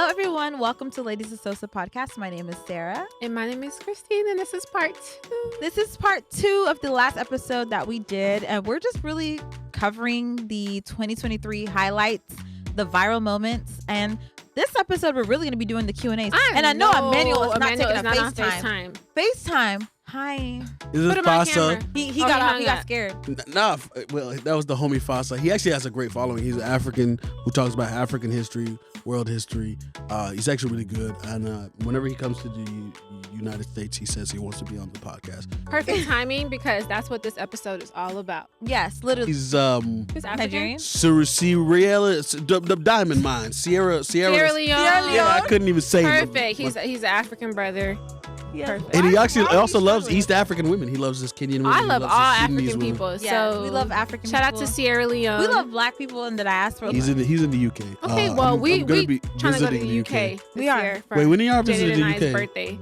Hello, everyone. Welcome to Ladies of Sosa podcast. My name is Sarah. And my name is Christine, and this is part 2. This is part 2 of the last episode that we did, and we're just really covering the 2023 highlights, the viral moments, and this episode we're really going to be doing the Q&As. And I know Emmanuel is not taking a FaceTime. FaceTime. Hi. Is this Fasa? He got scared. Nah, well, that was the homie Fasa. He actually has a great following. He's an African who talks about African history, world history. He's actually really good. And whenever he comes to the United States, he says he wants to be on the podcast. Perfect timing, because that's what this episode is all about. Yes, literally. He's Nigerian. Sierra, the diamond mine. Sierra Leone. Yeah, I couldn't even say it. Perfect. He's an African brother. Yeah. Perfect. And he actually also loves East African women. He loves this Kenyan women. I love all African people. Yeah, so we love African shout people. out to Sierra Leone. We love black people in the diaspora. He's in the UK. Okay, well, we trying to go to the UK. We are. Wait, when are y'all Janet visiting and the I's UK? birthday.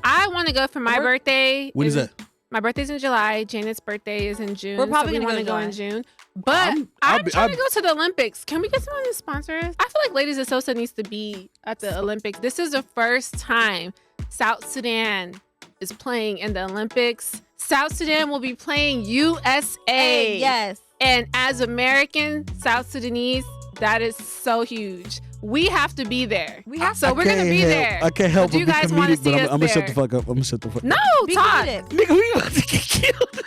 I want to go for my birthday. When is that? My birthday's in July. Janet's birthday is in June. We're probably so we gonna want to go go in in June. But I'm trying to go to the Olympics. Can we get someone to sponsor us? I feel like Ladies of Sosa needs to be at the Olympics. This is the first time South Sudan is playing in the Olympics. South Sudan will be playing USA. Yes. And as American South Sudanese, that is so huge. We have to be there. We're going to be there. I can't help Do but you be guys want to comedic, see but us I'm there? gonna shut the fuck up. I'm gonna shut the fuck up. No, Be talk. comedic. Nigga, we about to get killed.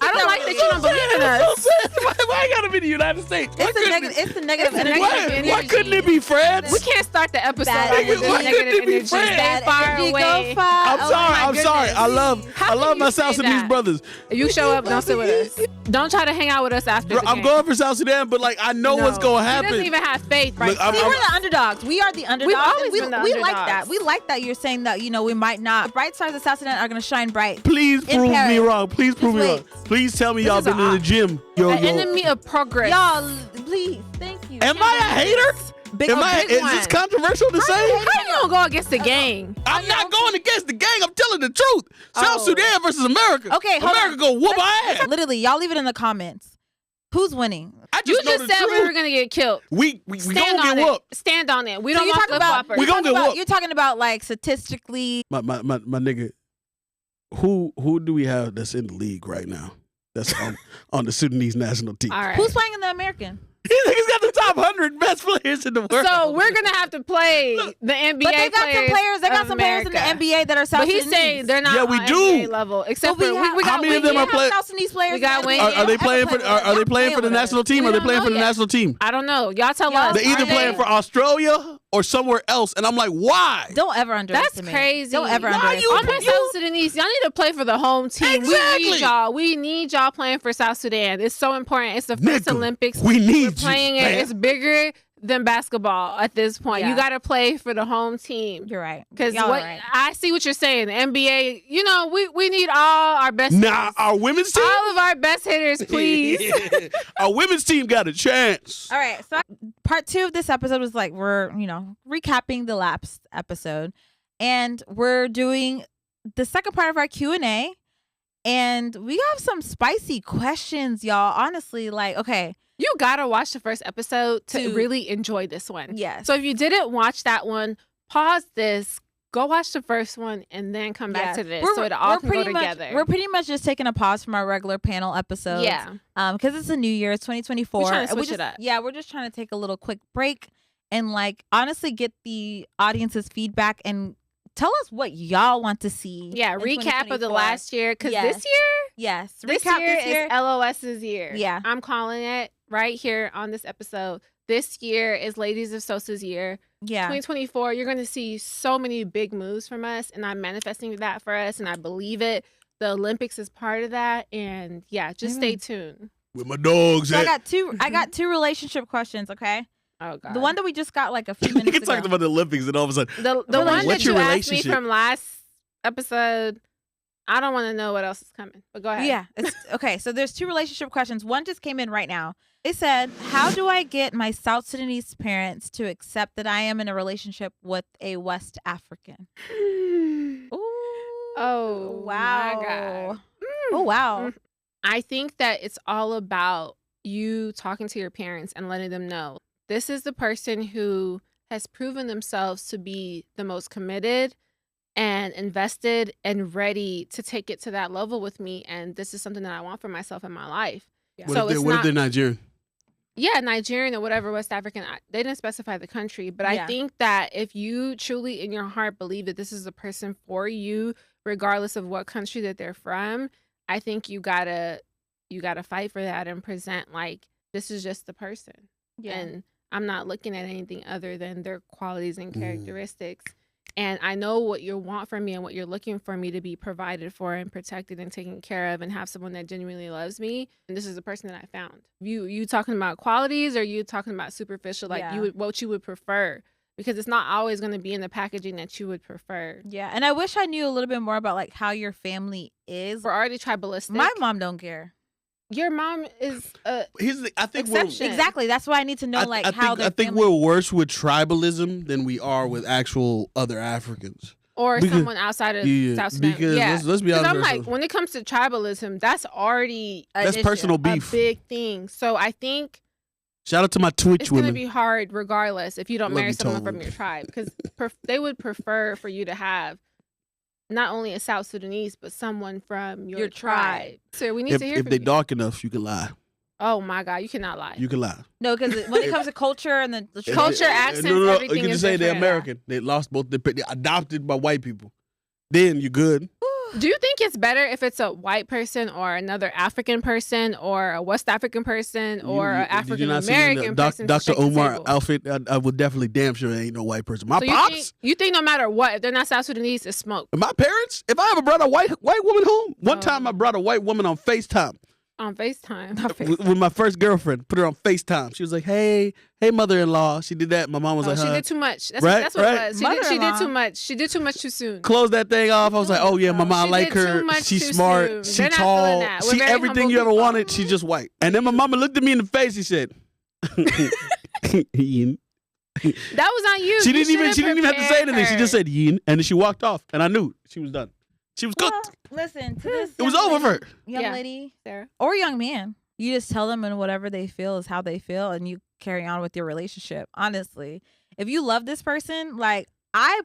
I don't like that you don't believe in us. Why I gotta be the United States? It's the negative energy. Why couldn't it be France? We can't start the episode Bad off with this energy. negative Why couldn't it be energy. friends? Stay far away. I'm sorry. I love How can my you South say Sudanese that? brothers. If you show up, don't sit with us. Don't try to hang out with us after the I'm game. going for South Sudan, but like I know what's gonna He happen. doesn't even have faith, right? Look, I'm- See, we're the underdogs. We are the underdogs. always and been the we like underdogs. that. We like that you're saying that, we might not. The bright sides of South Sudan are going to shine bright. Please in prove me Paris. wrong. Please prove me wrong. wait. Please tell me This y'all is been in the gym. Yo. An enemy of progress. Y'all, please. Thank you. Am I a hater? Big Is this one. controversial to say? How you gonna go against the gang? I'm not going against the gang. I'm telling the truth. South Oh. Sudan versus America. Okay, hold America on. go whoop our ass. Literally, y'all leave it in the comments. Who's winning? I You just know just the said truth. we were gonna get killed. We Stand gonna on get it. whooped. Stand on it. We So don't you're want talking flip about floppers. We gonna get whooped. You're talking about like statistically. My nigga, who do we have that's in the league right now? That's on the Sudanese national team. All right. Who's playing in the American? He's got the top 100 best players in the world. So we're gonna have to play the NBA But they got some players. They got of some players in the America. NBA that are South But he's Sudanese. saying they're not Yeah, we on do. NBA level. Except But for we How got many of them Wayne. are playing? South Sudanese players. We got in the Wayne. NBA. Are they playing for? Are they playing for the national team? We Or are they don't playing know for the yet. national team? I don't know. Y'all tell Y'all- us. They're either Are playing they- for Australia or somewhere else, and I'm like, why? Don't ever That's underestimate. crazy. Don't ever Why underestimate. you- All my South Sudanese, y'all need to play for the home team. Exactly. We need y'all. We need y'all playing for South Sudan. It's so important. It's the first Nigga, Olympics. we need We're playing you, it. man. It's bigger than basketball at this point. Yeah. You got to play for the home team. You're right. Because Y'all are right. I see what you're saying. The NBA, we need all our best Nah, hitters. our women's team. All of our best hitters, please. Our women's team got a chance. All right. So part 2 of this episode was like we're, recapping the last episode, and we're doing the second part of our Q&A, and we have some spicy questions, y'all. Honestly, like, okay. You got to watch the first episode to To- really enjoy this one. Yes. So if you didn't watch that one, pause this, go watch the first one, and then come back to this so it all can go together. We're pretty much just taking a pause from our regular panel episodes. Yeah. Because it's a new year, it's 2024. We're trying to and we switch it just- up. Yeah, we're just trying to take a little quick break and like honestly get the audience's feedback and tell us what y'all want to see. Yeah, in recap of the 2024. last year. Because Yes. this year, Yes. this Recap year this year. is LOS's year. Yeah. I'm calling it right here on this episode. This year is Ladies of Sosa's year. Yeah. 2024, you're going to see so many big moves from us, and I'm manifesting that for us, and I believe it. The Olympics is part of that, and yeah, just stay tuned. With my dogs. So I got two relationship questions, okay? Oh God, The one that we just got like a few You minutes can talk ago. about the Olympics, and all of a sudden, the one What's that your you asked me relationship? from last episode, I don't want to know what else is coming, but go ahead. Yeah. It's, okay. So there's two relationship questions. One just came in right now. It said, how do I get my South Sudanese parents to accept that I am in a relationship with a West African? Ooh. Oh, wow. my God. Oh, wow. I think that it's all about you talking to your parents and letting them know this is the person who has proven themselves to be the most committed and invested and ready to take it to that level with me. And this is something that I want for myself in my life. Yeah. What if they're Nigerian? Yeah, Nigerian or whatever, West African. They didn't specify the country. But I think that if you truly in your heart believe that this is a person for you, regardless of what country that they're from, I think you gotta fight for that and present like this is just the person. Yeah. And I'm not looking at anything other than their qualities and characteristics. And I know what you want from me and what you're looking for me to be provided for and protected and taken care of and have someone that genuinely loves me. And this is the person that I found. You talking about qualities, or you talking about superficial, like what you would prefer? Because it's not always going to be in the packaging that you would prefer. Yeah, and I wish I knew a little bit more about like how your family is. We're already tribalistic. My mom don't care. Your mom is a I think exactly. That's why I need to know how I think we're worse with tribalism than we are with actual other Africans. Or someone outside of South Sudan. Because let's be honest. I'm like, when it comes to tribalism, that's already personal beef. A big thing. So I think shout out to my Twitch it's women. It's going to be hard regardless if you don't marry someone from your tribe, because they would prefer for you to have not only a South Sudanese, but someone from your tribe. So we need to hear if from they you. Dark enough, you can lie. Oh my God, you cannot lie. You can lie. No, because when it comes to culture and the culture, accents, everything you can is say different. they're American. They lost both. They're adopted by white people. Then you're good. Do you think it's better if it's a white person or another African person or a West African person or an African American person? Dr. Omar outfit. I would definitely damn sure ain't no white person. My pops. You think no matter what, if they're not South Sudanese, it's smoke. My parents. If I ever brought a white woman home, one time I brought a white woman on FaceTime. On FaceTime. With my first girlfriend, put her on FaceTime. She was like, "Hey, mother-in-law." She did that. My mom was like, "She did too much." That's right? What it was. She did too much. She did too much too soon. Close that thing off. I was like, "Oh yeah, my mom like her. She's smart. She's tall. She everything you ever wanted. She's just white." And then my mama looked at me in the face. She said, "Yin." That was on you. She didn't even have to say anything. She just said "Yin," and then she walked off, and I knew she was done. She was cooked. Listen to this. It was over for her. Young lady, Sarah, or young man. You just tell them, and whatever they feel is how they feel, and you carry on with your relationship. Honestly, if you love this person, like I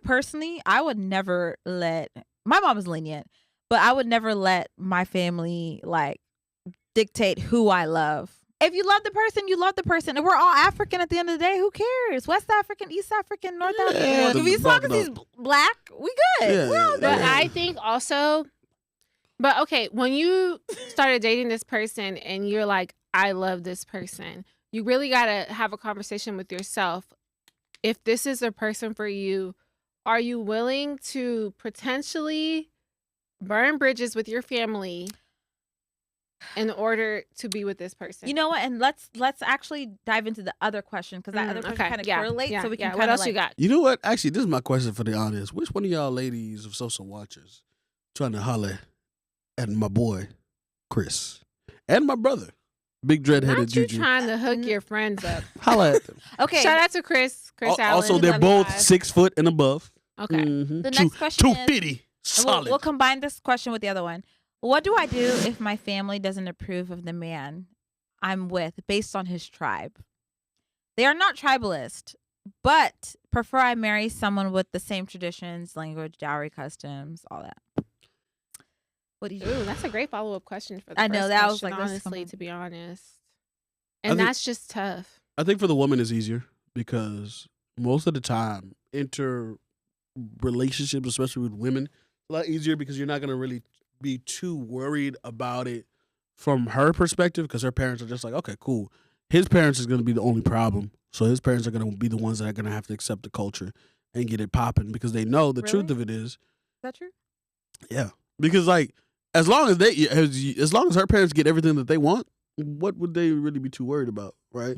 would never let, my mom is lenient, but I would never let my family like dictate who I love. If you love the person, you love the person. And we're all African at the end of the day. Who cares? West African, East African, North African. As long as he's black, we good. Yeah, we're all good. But I think also, but okay, when you started dating this person and you're like, I love this person, you really got to have a conversation with yourself. If this is a person for you, are you willing to potentially burn bridges with your family in order to be with this person? You know what? And let's actually dive into the other question, because that other question kind of correlates. So we can what else you got? You know what? Actually, this is my question for the audience. Which one of y'all ladies of Sosa watchers trying to holler at my boy Chris and my brother, big dread-headed Juju? Trying to hook your friends up. Holler at them. Okay. Shout out to Chris Allen. Also, they're both 6 foot and above. Okay. Mm-hmm. The next question 250. Solid. We'll combine this question with the other one. What do I do if my family doesn't approve of the man I'm with based on his tribe? They are not tribalist, but prefer I marry someone with the same traditions, language, dowry, customs, all that. What do you do? Ooh, that's a great follow-up question for the I know first that question, was like honestly, to be honest. And that's just tough. I think for the woman it's easier because most of the time, relationships, especially with women, a lot easier because you're not going to really be too worried about it from her perspective, because her parents are just like, okay, cool. His parents is going to be the only problem. So his parents are going to be the ones that are going to have to accept the culture and get it popping, because they know the truth of it is. that true? Yeah. Because like, as long as her parents get everything that they want, what would they really be too worried about, right?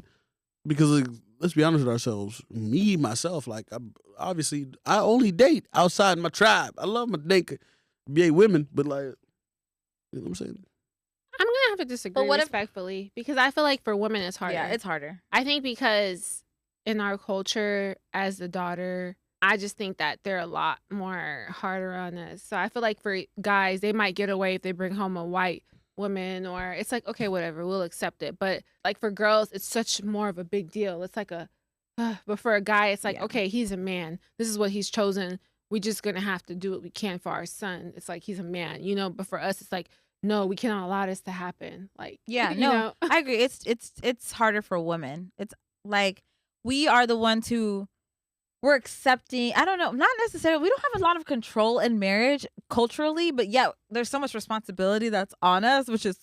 Because like, let's be honest with ourselves. Me, myself, like, I only date outside my tribe. I love my BA women, but like, you know what I'm saying? I'm going to have to disagree respectfully, because I feel like for women it's harder. Yeah, it's harder. I think because in our culture as the daughter, I just think that they're a lot more harder on us. So I feel like for guys, they might get away if they bring home a white woman, or it's like, okay, whatever, we'll accept it. But like for girls, it's such more of a big deal. It's like a But for a guy, it's like, okay, he's a man. This is what he's chosen. We're just going to have to do what we can for our son. It's like, he's a man, you know, but for us, it's like, no, we cannot allow this to happen. Like, yeah, you no, know? I agree. It's harder for women. It's like, we are the ones who we're accepting. I don't know, not necessarily. We don't have a lot of control in marriage culturally, but yeah, there's so much responsibility that's on us, which is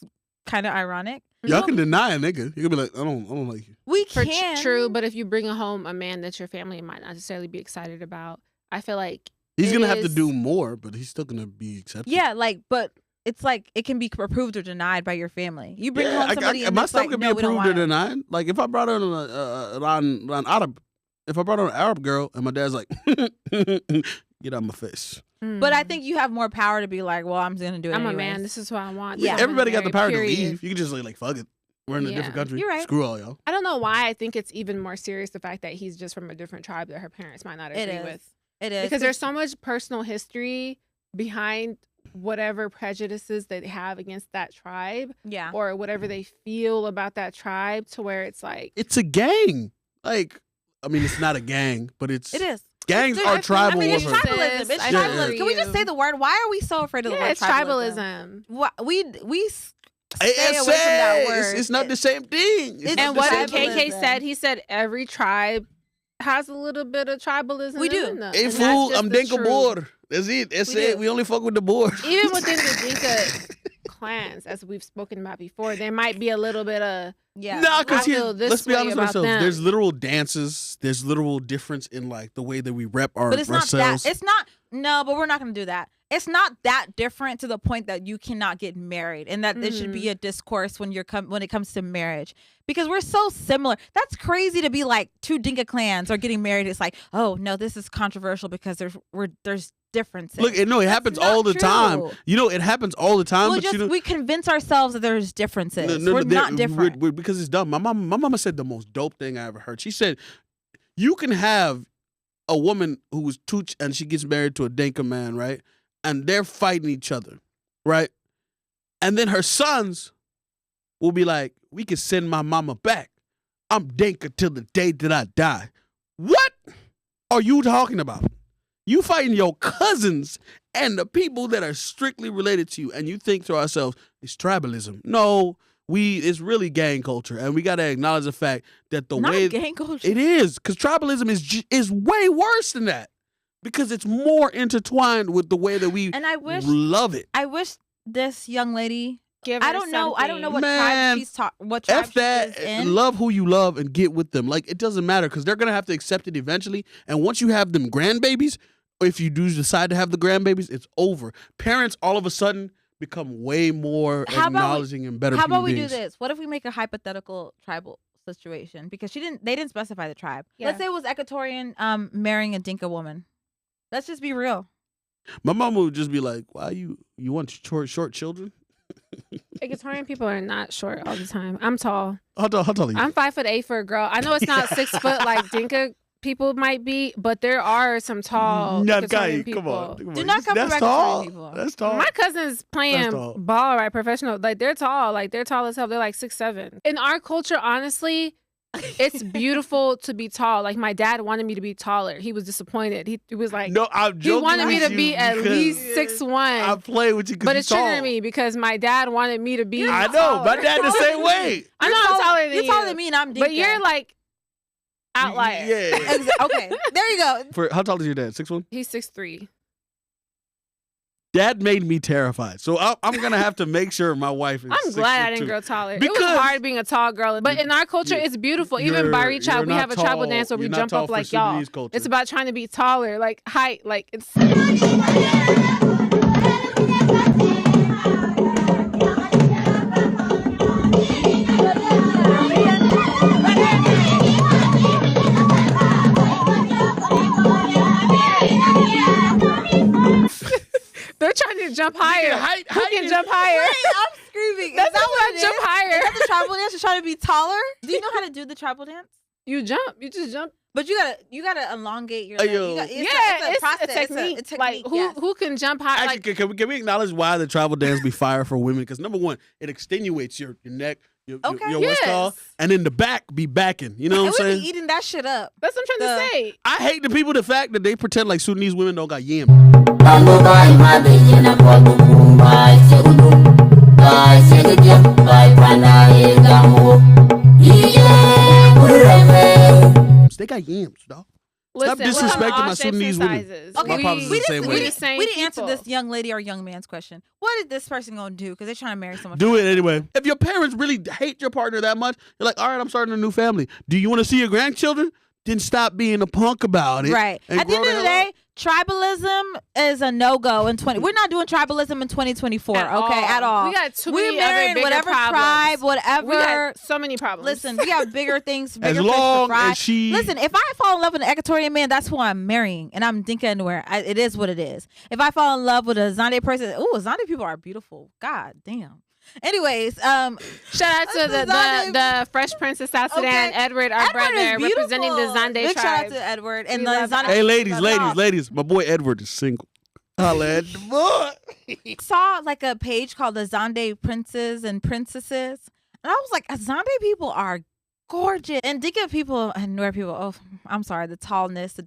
kind of ironic. Y'all can deny a nigga. You can be like, I don't like you. We can. True, but if you bring home a man that your family might not necessarily be excited about, I feel like he's gonna have to do more, but he's still gonna be accepted. Yeah, like, but it's like it can be approved or denied by your family. You bring home somebody, and my it's stuff like, can no, be approved or denied. Like if I brought on if I brought on an Arab girl and my dad's like, get out my face. But I think you have more power to be like, well, I'm gonna do it. I'm anyways. a man. This is what I want. Yeah, everybody got the power to leave. You can just like fuck it. We're in a different country. You're right. Screw all y'all. I don't know why I think it's even more serious the fact that he's just from a different tribe that her parents might not agree with. It is. Because there's so much personal history behind whatever prejudices they have against that tribe. Yeah. Or whatever they feel about that tribe, to where it's like, it's a gang. Like, I mean, it's not a gang, but it is. Gangs are tribal. It's tribalism. It's Yeah. tribalism. Can we just say the word? Why are we so afraid of the word it's tribalism? We stay away from that word. It's not the same thing. And what KK said, he said every tribe has a little bit of tribalism. We do. Hey fool, I'm Dinka board. That's it. That's it. We only fuck with the board. Even within the Dinka clans, as we've spoken about before, there might be a little bit of Nah, because let's be honest with ourselves. Them. There's literal dances. There's literal difference in like the way that we rep ourselves. Not that. It's not. No, but we're not going to do that. It's not that different to the point that you cannot get married, and that there should be a discourse when it comes to marriage, because we're so similar. That's crazy to be like two Dinka clans are getting married. It's like, oh no, this is controversial because there's differences. Look, no, it happens all the time. You know, it happens all the time. Well, but we convince ourselves that there's differences. We're not different. Because it's dumb. My mama said the most dope thing I ever heard. She said, you can have a woman who's Tooch and she gets married to a Dinka man, right? And they're fighting each other, right? And then her sons will be like, we can send my mama back. I'm Dinka till the day that I die. What are you talking about? You fighting your cousins and the people that are strictly related to you, and you think to ourselves, it's tribalism. No, it's really gang culture, and we got to acknowledge the fact that gang culture. It is, because tribalism is way worse than that, because it's more intertwined with the way that we love it. I wish this young lady. I don't know what tribe she's what tribe she is in. Love who you love and get with them. Like, it doesn't matter, because they're gonna have to accept it eventually. And once you have them grandbabies, or if you do decide to have the grandbabies, it's over. Parents all of a sudden become way more acknowledging and better. How about we do this? What if we make a hypothetical tribal situation? Because they didn't specify the tribe. Yeah. Let's say it was Equatorian marrying a Dinka woman. Let's just be real. My mom would just be like, "Why you want short children?" Equatorian people are not short all the time. I'm tall. How tall are you? I'm 5'8" for a girl. I know it's not 6 foot like Dinka people might be, but there are some tall Equatorian people. Come on. Do not come from Equatorian people. That's tall. My cousin's playing ball, right? Professional. Like, they're tall. Like, they're tall as hell. They're like 6'7". In our culture, honestly, it's beautiful to be tall. Like, my dad wanted me to be taller. He was disappointed. He was like, no, I'm joking. He wanted me to be at least 6'1". I play with you, but it's triggering me because my dad wanted me to be. I know. My dad the same way. I know I'm taller than you. You're taller than me, and I'm Dinka. But you're like outlier. Yeah. Okay. There you go. How tall is your dad? 6'1"? He's 6'3". That made me terrified. So I'm going to have to make sure my wife is I'm glad I didn't grow taller. Because it was hard being a tall girl. But in our culture, it's beautiful. Even Bari tribe, we have a tribal dance where we jump up like y'all. It's about trying to be taller, like height. Like, it's... They're trying to jump higher. Who can jump higher? Wait, I'm screaming. That's what it is. Jump higher. Is that the tribal dance? You're trying to be taller? Do you know how to do the tribal dance? You jump. You just jump. But you gotta elongate your leg. It's a process. It's a technique. Like, who can jump high? Actually, can we acknowledge why the tribal dance be fire for women? Because number one, it extenuates your neck, Your Okay. what's called, and in the back be backing. You know what I'm saying? Be eating that shit up. That's what I'm trying to say. I hate the people, the fact that they pretend like Sudanese women don't got yam. They got yams, dog. Stop disrespecting my Sudanese women. Okay, we didn't answer this young lady or young man's question. What is this person gonna do? Because they're trying to marry someone. Do it anyway. If your parents really hate your partner that much, you're like, all right, I'm starting a new family. Do you want to see your grandchildren? Then stop being a punk about it. Right. At the end of the day, tribalism is a no-go in 20. We're not doing tribalism in 2024. At all. We got too many other bigger whatever problems. Tribe, whatever. We got so many problems. Listen, we have bigger things. Bigger as long fish to fry. as she. Listen, if I fall in love with an Equatorian man, that's who I'm marrying, and I'm dinka anywhere. It is what it is. If I fall in love with a Zande person, Zande people are beautiful. God damn. Anyways, shout out to the Fresh Prince of South Sudan, Edward, our brother, representing the Zande tribe. Big shout out to Edward and the Zande. Hey, ladies, my boy Edward is single. Holla at the boy. Saw like a page called the Zande Princes and Princesses, and I was like, Zande people are gorgeous, and Dinka people and Nuer people. Oh, I'm sorry, the tallness, the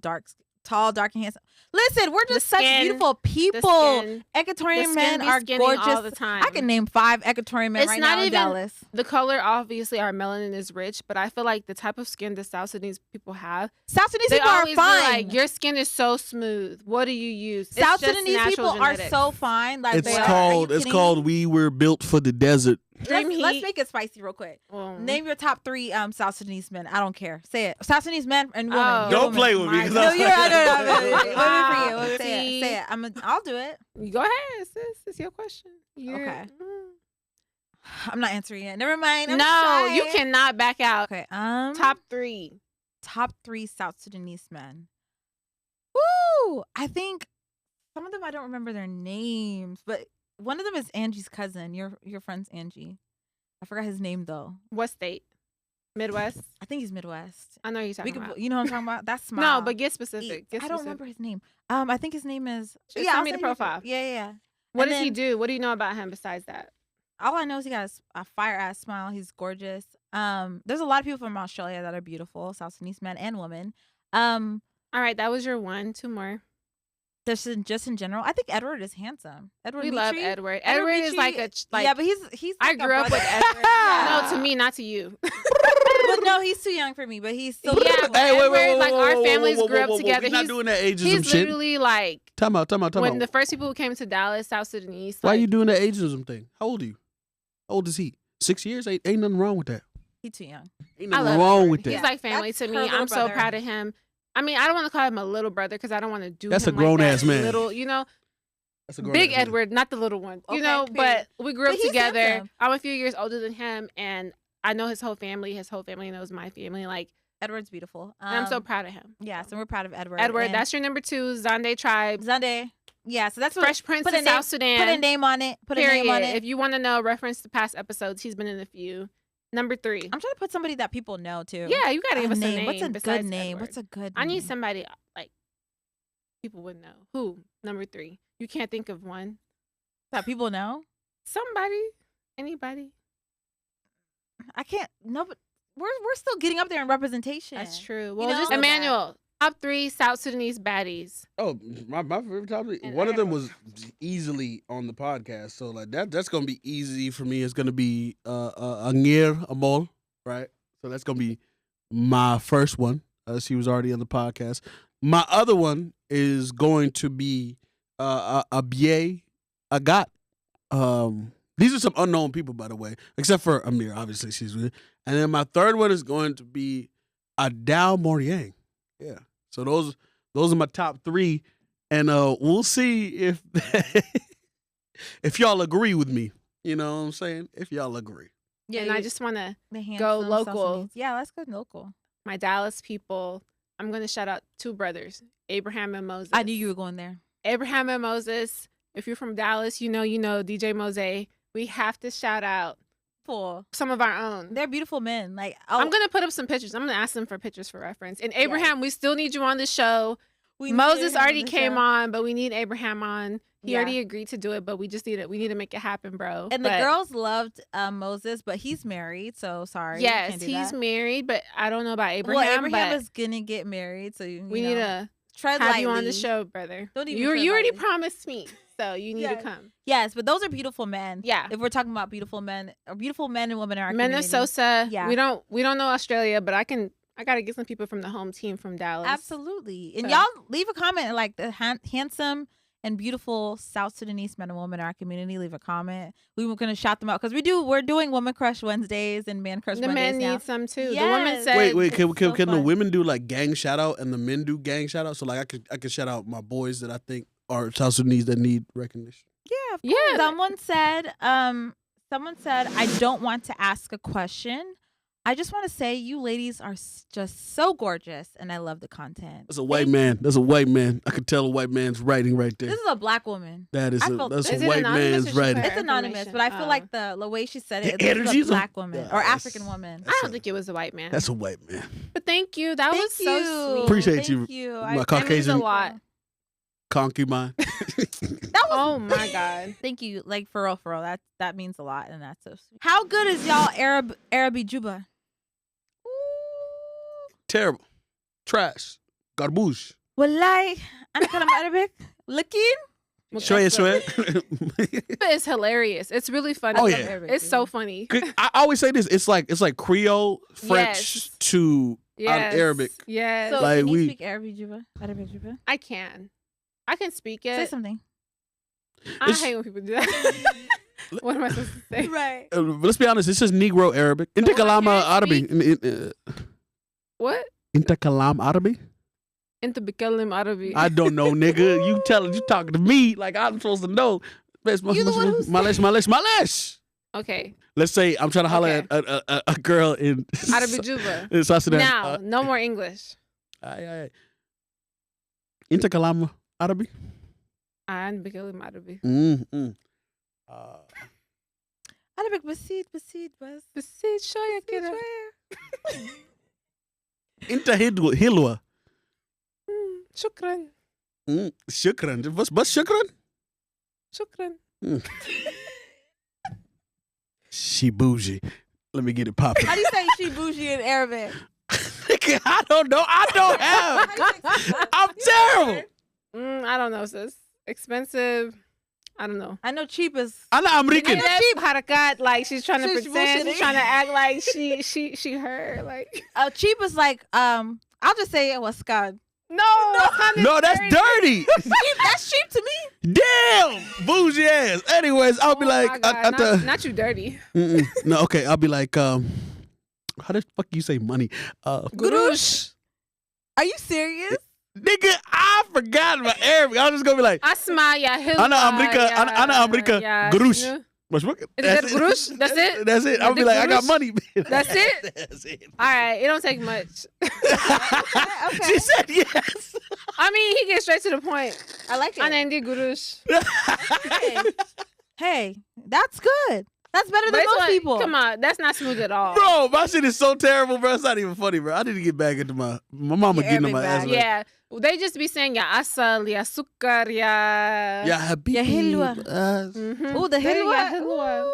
tall, dark, and handsome. Listen, we're just such beautiful people. Equatorian men are gorgeous. All the time. I can name 5 Equatorian men right now in Dallas. The color, obviously, our melanin is rich, but I feel like the type of skin the South Sudanese people have. South Sudanese people are fine. Like, your skin is so smooth. What do you use? South Sudanese people are so fine. Like it's called we were built for the desert. Let's make it spicy real quick. Name your top 3 South Sudanese men. I don't care. Say it. South Sudanese men and women. Don't play with me. No, no. For you. Say it. I'll do it. Go ahead, sis. It's your question. Okay. I'm not answering it. Never mind. You cannot back out. Okay. Top 3 South Sudanese men. Woo! I think some of them I don't remember their names, but one of them is Angie's cousin. Your friend's Angie. I forgot his name though. What state? Midwest? I think he's Midwest. I know you're talking about. You know what I'm talking about? That's Smile. No, but get specific. I don't remember his name. I think his name is. Send me the profile. Yeah. What does he do? What do you know about him besides that? All I know is he got a fire ass smile. He's gorgeous. There's a lot of people from Australia that are beautiful, South Sudanese men and women. All right, that was your 1. 2 more. Just in general, I think Edward is handsome. We love Edward. Edward is like yeah, but he's. I grew up with Edward. No, to me, not to you. But no, he's too young for me. But he's still. Yeah, but Edward, like our families grew up together. He's not doing that ageism He's shit. literally like. Time out. When the first people who came to Dallas, South Sudanese. Why are you doing that ageism thing? How old are you? How old is he? 6 years? Ain't nothing wrong with that. He's too young. Ain't nothing wrong with that. He's like family to me. I'm so proud of him. I mean, I don't want to call him a little brother because I don't want to do. That's him a grown like ass man. Little, That's a big Edward, not the little one. But we grew up together. Handsome. I'm a few years older than him, and I know his whole family. His whole family knows my family. Like Edward's beautiful. And I'm so proud of him. Yeah, so we're proud of Edward. Edward, that's your number 2, Zande tribe. Zande. Yeah, so that's Fresh Prince of South Sudan. Put a name on it. Put a name on it. If you want to know, reference to past episodes. He's been in a few. Number 3. I'm trying to put somebody that people know too. Yeah, you gotta give us a name. What's a good name? What's a good name? I need somebody like people would know. Who? Number 3. You can't think of one that people know. Somebody, anybody. I can't. No, but we're still getting up there in representation. That's true. Well, just Emmanuel. Top 3 South Sudanese baddies. Oh, my favorite topic. One of them was easily on the podcast, so like that's gonna be easy for me. It's gonna be Angir Amol, right? So that's gonna be my first one. She was already on the podcast. My other one is going to be Abie Agat. These are some unknown people, by the way, except for Amir. Obviously, she's with. And then my third one is going to be Adao Moriang. Yeah. So those are my top 3, and we'll see if if y'all agree with me. You know what I'm saying? If y'all agree. Yeah, and I just want to go local. Yeah, let's go local. My Dallas people. I'm going to shout out 2 brothers, Abraham and Moses. I knew you were going there. Abraham and Moses. If you're from Dallas, you know DJ Mose. We have to shout out some of our own. They're beautiful men. Like I'm gonna put up some pictures. I'm gonna ask them for pictures for reference. And Abraham, we still need you on the show. Moses already came on, but we need Abraham on. He Yeah. already agreed to do it, but we just need it. We need to make it happen, bro. And the girls loved Moses, but he's married, so sorry. Yes, can't do he's that. married, but I don't know about Abraham. Well, Abraham but is gonna get married, so we need to tread have lightly. you on the show, brother. Don't even you tread already lightly. promised me, so you need to come. Yes, but those are beautiful men. Yeah. If we're talking about beautiful men, or beautiful men and women in our Men community. of Sosa. Yeah. We don't know Australia, but I gotta get some people from the home team from Dallas. Absolutely. And So. y'all leave a comment like the handsome and beautiful South Sudanese men and women in our community. Leave a comment. We were going to shout them out because we're doing Woman Crush Wednesdays and Man Crush The Mondays men now. need some too. Yes. The women said, Wait, can so the fun. women do like gang shout out and the men do gang shout out? So like I could shout out my boys that I think are South Sudanese that need recognition. Yeah, of Yeah. course. Someone said, I don't want to ask a question. I just want to say you ladies are just so gorgeous and I love the content. That's a white man. That's a white man. I could tell a white man's writing right there. This is a black woman. That is I a felt- that's Is a it white anonymous or man's she writing. put It's anonymous, information. but I feel Oh. like the way she said it, The it's energy a is a- black woman or Yes. African woman. I don't think it was a white man. That's a white man. But thank you. That was so sweet. Appreciate Thank you, you. my I- That means a Caucasian lot. concubine. That was Oh my God. Thank you. Like for real. That means a lot and that's so sweet. How good is y'all Arabi Juba? Terrible. Trash. Garbouche. Wallahi, أنا كلام Arabic. Looking. Shwaya, shwaya. But it's hilarious. It's really funny. Oh, yeah. It's so funny. I always say this. It's like Creole, French Yes. to Yes. Arabic. Yes. So Like, can you we- speak Arabic Juba? Arabic Juba? I can speak Say it. something. I It's- hate when people do that. What am I supposed to say? Right. Let's be honest. This is Negro Arabic. Interkalam can't Arabi. What? Interkalam Arabi. انت بتكلم عربي. I don't know, nigga. You talking to me like I'm supposed to know. You the one who said- Malesh. Okay. Let's say I'm trying to holler Okay. at a girl in Arabi Juba. in South Sudan. Now, no more English. Aye. Interkalam Arabi. أنا بتكلم عربي. Arabic بسيط بس. بس شوية كده. Inter Hilwa. شكرا. Shukran. بس شكرا. شكرا. She bougie. Let me get it popping. How do you say she bougie in Arabic? I don't know. I don't have. I'm terrible. I don't know, sis. Expensive. I don't know. I know cheap is. أنا أمريكان. Cheap harakat, like she's trying to She's pretend, bullshitting. she's trying to act like she her, like Cheap is like I'll just say it was scud. No, that's dirty. That's cheap to me. Damn, bougie ass. Anyways, I'll be like, not you dirty. no, okay, I'll be like, how the fuck you say money? Gurush. Are you serious? Nigga, I forgot my Arabic. I was just gonna be like, Asma ya hilwa. Ana America, gurush. That's that gurush? That's it? That's it. I'll be like, I got money. That's it? That's it. All right, it don't take much. Okay. She said yes. I mean, he gets straight to the point. I like it. Ana indi gurush. Hey, that's good. That's better But than it's most like, people. come on, that's not smooth at all. Bro, my shit is so terrible, bro. It's not even funny, bro. I need to get back into my mama Your getting on Arabic my ass. bag. Like, Yeah, they just be saying ya asal, ya sukkar, ya. Ya habibi. Ya hilwa. Mhm. Ooh, the Say hilwa. ya hilwa. Ooh.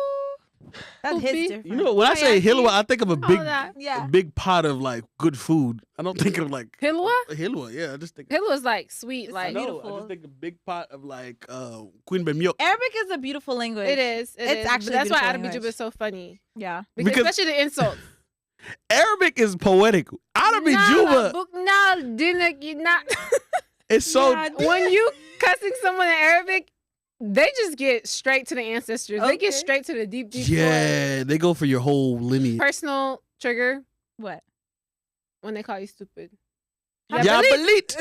That hits Oopie. different. You know, when I say Hayati. hilwa, I think of a All big, that. Yeah. big pot of like good food. I don't think of like Hilwa? hilwa. Yeah, I just think. Hilwa's like sweet, like No, I beautiful. just think a big pot of like Queen Bee milk. Arabic is a beautiful language. it is. It's actually But that's why beautiful Arabi language. Juba is so funny. Yeah. Because- Especially the insults. Arabic is poetic. Arabi Juba is so. When you cussing someone in Arabic, they just get straight to the ancestors. They get Okay. straight to the deep Yeah, they go for your whole lineage. personal trigger What? when they call you stupid. Yeah, belit.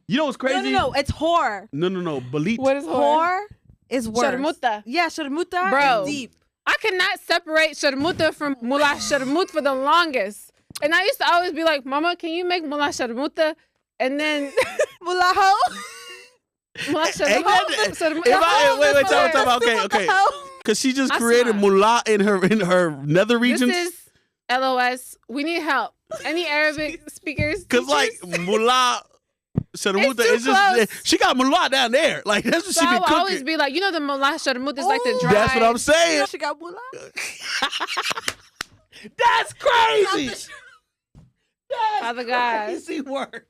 You know what's crazy? No. It's whore. No. Belit. What is Whore is worse. Sharmuta. Yeah, sharmuta Bro. is deep. I cannot separate sharmuta from mullah sharmut for the longest. And I used to always be like, Mama, can you make mullah sharmuta? And then Mulaho. mullah Ain't that- sharmuta. if I- wait, time out. Okay. Because she just created Asma. mullah in her nether This regions. is LOS. We need help. Any Arabic speakers? Because like teachers? mullah Sharmuta It's too close. she got mullah down there. Like that's what So she I been would cooking. always be like, the mullah sharmut is like the dry. That's what I'm saying. She got mullah. That's crazy. Father God. Crazy work.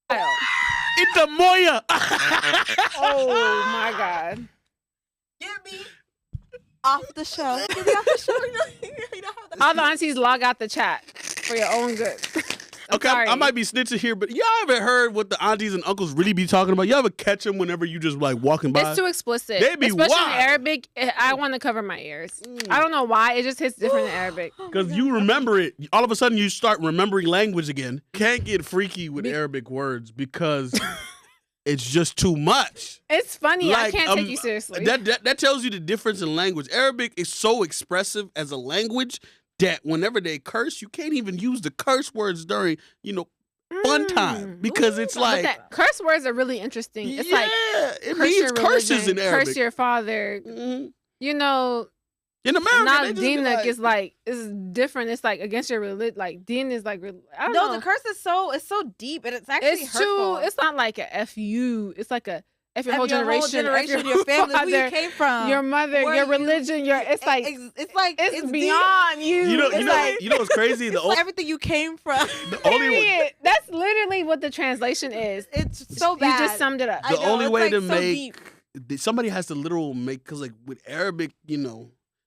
Oh It's a moya. my God. Get me off the show. Get me off the show. You know how All the aunties log out the chat for your own good. Okay, I might be snitching here, but y'all ever heard what the aunties and uncles really be talking about? Y'all ever catch them whenever you just like walking by? It's too explicit. They be Especially wild. in Arabic, I want to cover my ears. I don't know why. It just hits different in Arabic. Because you remember it. All of a sudden, you start remembering language again. Can't get freaky with Arabic words because it's just too much. It's funny. I Like, can't take you seriously. That tells you the difference in language. Arabic is so expressive as a language that whenever they curse, you can't even use the curse words during, fun time because it's like curse words are really interesting. It's like it curse means your curses religion, in Arabic. curse your father. Mhm. In America, now they just be Dina like, is like is different. It's like against your religion. Like Din is like I don't know. the curse is so deep and it's actually It's hurtful. It's not like a fu. It's like a F your F whole generation, F your family, who you father, came from, your mother, where your you- religion, it's it's deep. beyond you. you know what's crazy? It's like everything you came from. The only way, Period. That's literally what the translation is. It's so bad. You just summed it up. I the know, only it's way like to so make deep. somebody has to literal make because like with Arabic,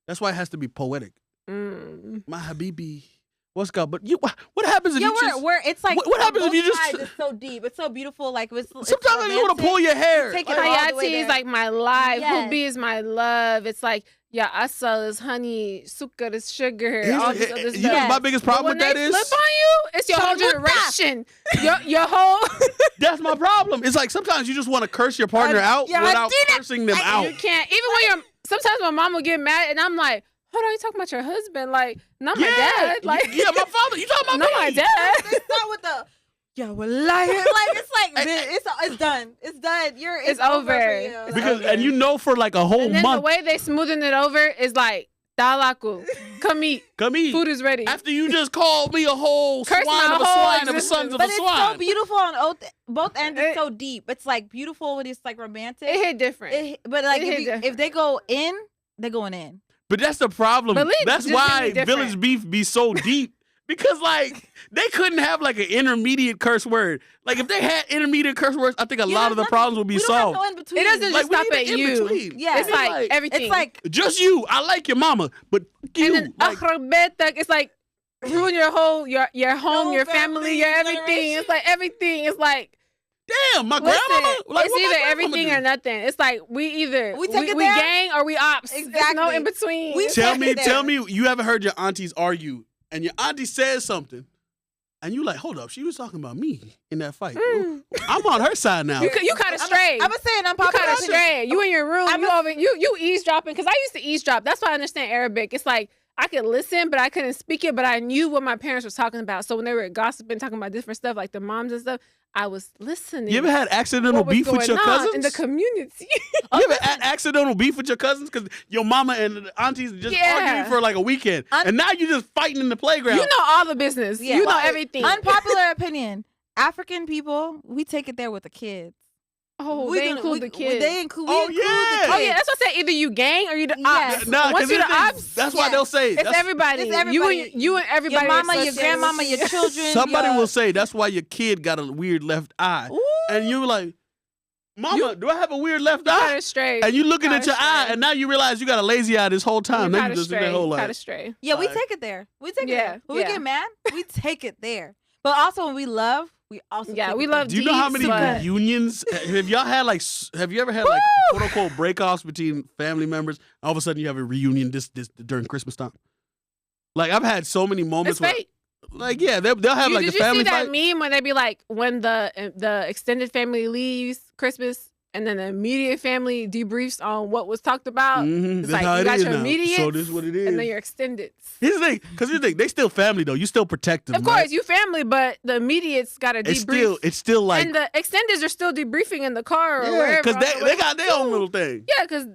that's why it has to be poetic. My habibi, what's called? But what happens if you just? Where it's like What happens if you just? It's so deep. It's so beautiful. Like Sometimes I just want to pull your hair. Take it all the way Hayati is there. like my life. Yes. Hubi is my love. It's like asal is honey, sukkar is sugar. All this other You stuff. know my biggest But problem when with that they is flip on you, it's your whole generation. your whole. that's my problem. It's like sometimes you just want to curse your partner out without cursing them out. You can't. Even when sometimes my mom will get mad, and I'm like, hold on, you talking about your husband? Like, not my dad. Like, my father. You talking about not me? my dad. They start with the we're lying. It's done. It's done. It's over. For you. Because for like a whole And then month. the way they smoothing it over is like, Dalaku, come eat. Food is ready. After you just called me a whole Curse swine my of a whole swine of a existence. sons of But a it's swine. so beautiful on both ends. It's so deep. It's like beautiful when it's like romantic. It hit different. But like It hit different. if they go in, they're going in. But that's the problem. But That's just why really different. village beef be so deep. Because like they couldn't have like an intermediate curse word. Like if they had intermediate curse words, I think a lot of the problems would be solved. It doesn't Like, just we stop need at an you. in-between. Yeah. It's like everything. It's like Just you. I like your mama, but you. and then like, akhrabetak, it's like ruin your whole your home, whole your family, your everything. generation. It's like everything. It's like damn, my listen, grandmama. Like, it's what my either grandmama everything do? or nothing. It's like we either We take it we there? gang or we ops. There's no Exactly. in between. We Tell take it there. tell me, you haven't heard your aunties argue, and your auntie says something, and you like, hold up, she was talking about me in that fight. I'm on her side now. you kind of stray. I'm saying You unpopular kind of opinion. stray. You in your room. I'm You eavesdropping because I used to eavesdrop. That's why I understand Arabic. It's like I could listen, but I couldn't speak it. But I knew what my parents were talking about. So when they were gossiping, talking about different stuff, like the moms and stuff, I was listening. You ever had accidental What was beef with going your on cousins? in the community? You ever had accidental beef with your cousins because your mama and the aunties just arguing for like a weekend, and now you just fighting in the playground? You know all the business. Yeah. You know Well, everything. Unpopular opinion. African people, we take it there with the kids. Oh, they include the kids. They include. Oh, we include yeah. the kids. Oh yeah, that's what I said. Either you gang or you the Yes. ops. Nah, Once you the ops, that's why they'll say it's everybody. It's everybody. You and everybody. Your mama, your associated. grandmama, your children. somebody your... will say that's why your kid got a weird left eye, Ooh. and you're like, Mama, do I have a weird left eye? Kind of straight. And you looking at Kinda your eye, stray. and now you realize you got a lazy eye this whole time. Now you Kind of just in stray. that whole Kind life. of stray. Yeah, we Like- take it there. We take it Yeah, there. When we yeah. get mad, we take it there. But also when we love, we also Yeah, take we it love Do you know how many deeds, but- reunions have y'all had? Like, have you ever had like quote unquote breakoffs between family members? All of a sudden, you have a reunion this during Christmas time. Like, I've had so many moments It's where, fate. like, yeah, they'll have like Did the you family see that fight. meme when they be like, when the extended family leaves Christmas and then the immediate family debriefs on what was talked about? Mhm, It's that's like how you it got is your now. immediate, So this is what it is. and then your extended. Here's the thing, they still family though. You still protect them. Of course, right? you family, but the immediates got to debrief. It's still like, and the extendeds are still debriefing in the car or yeah, wherever. because on the they way. got their own little thing. Yeah, because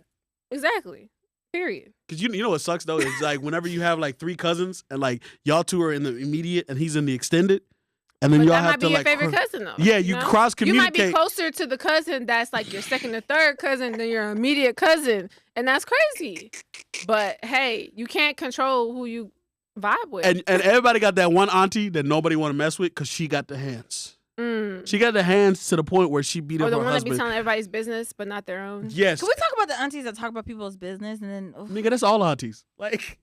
exactly. Period. Because you know what sucks though? It's like whenever you have like three cousins and like y'all two are in the immediate and he's in the extended. And then but y'all that have might be to your like favorite cousin though. Yeah, you cross communicate. You might be closer to the cousin that's like your second or third cousin than your immediate cousin, and that's crazy. But hey, you can't control who you vibe with. And everybody got that one auntie that nobody want to mess with because she got the hands. She got the hands to the point where she beat up her husband. Or the one that be telling everybody's business but not their own. Yes. Can we talk about the aunties that talk about people's business and then? Nigga, that's all aunties. Like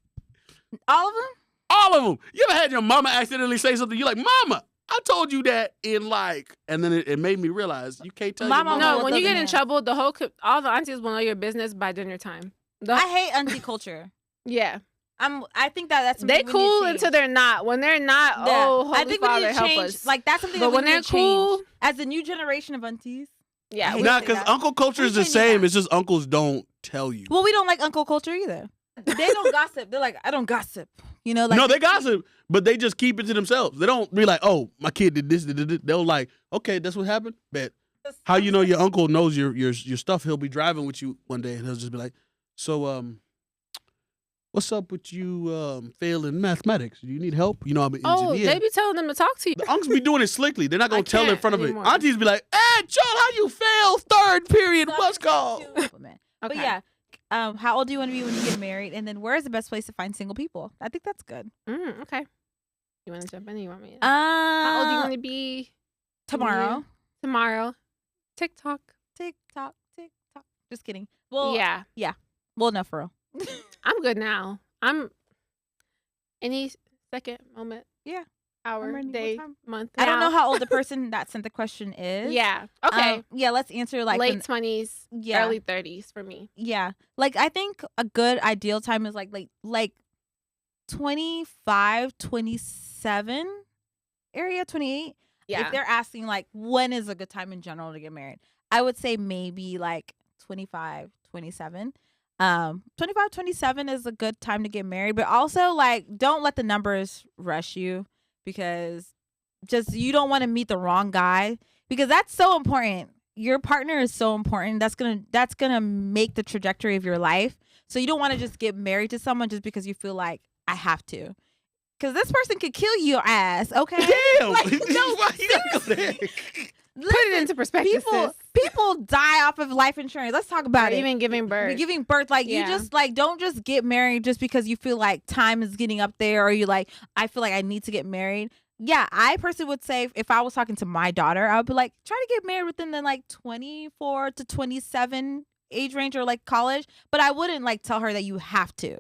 all of them. All of them. You ever had your mama accidentally say something? You're like, Mama, I told you that in like, and then it made me realize you can't tell your mama. No, when you get in trouble, all the aunties will know your business by dinner time. I hate auntie culture. Yeah. I think that's they cool until they're not. When they're not, Holy I think Father, we need to help change. us. Like that's something. But that when they're cool, as the new generation of aunties. Yeah, nah, because uncle culture is the same. It's just uncles don't tell you. Well, we don't like uncle culture either. They don't gossip. They're like, I don't gossip. You know, like no, they gossip, but they just keep it to themselves. They don't be like, oh, my kid did this, did this. They'll like, okay, that's what happened. Bet. How you know your uncle knows your stuff? He'll be driving with you one day, and he'll just be like, so what's up with you failing mathematics? Do you need help? You know, I'm an engineer. Oh, they be telling them to talk to you. The uncles be doing it slickly. They're not gonna tell in front of it. Aunties be like, hey, John, how you fail third period? What's called? Okay. But yeah. How old do you want to be when you get married? And then where is the best place to find single people? I think that's good. Okay. You want to jump in or you want me to? How old do you want to be? Tomorrow. TikTok. Just kidding. Well, yeah. Well, enough for real. I'm good now. I'm any second moment. Yeah. Hour, day, month. I don't know how old the person that sent the question is. Yeah. Okay. Yeah, let's answer like late 20s, early 30s for me. Yeah. Like I think a good ideal time is like 25, 27 area, 28. Yeah. If they're asking like when is a good time in general to get married, I would say maybe like 25, 27. 25, 27 is a good time to get married, but also like don't let the numbers rush you. Because just you don't want to meet the wrong guy because that's so important. Your partner is so important. That's gonna make the trajectory of your life. So you don't want to just get married to someone just because you feel like I have to. Because this person could kill your ass. Okay. Damn. Like, no, why you gotta go there? Put it into perspective. People die off of life insurance. Let's talk about it. Even giving birth. Like you just like don't just get married just because you feel like time is getting up there or you like I feel like I need to get married. Yeah, I personally would say if I was talking to my daughter, I would be like try to get married within the like 24 to 27 age range or like college, but I wouldn't like tell her that you have to.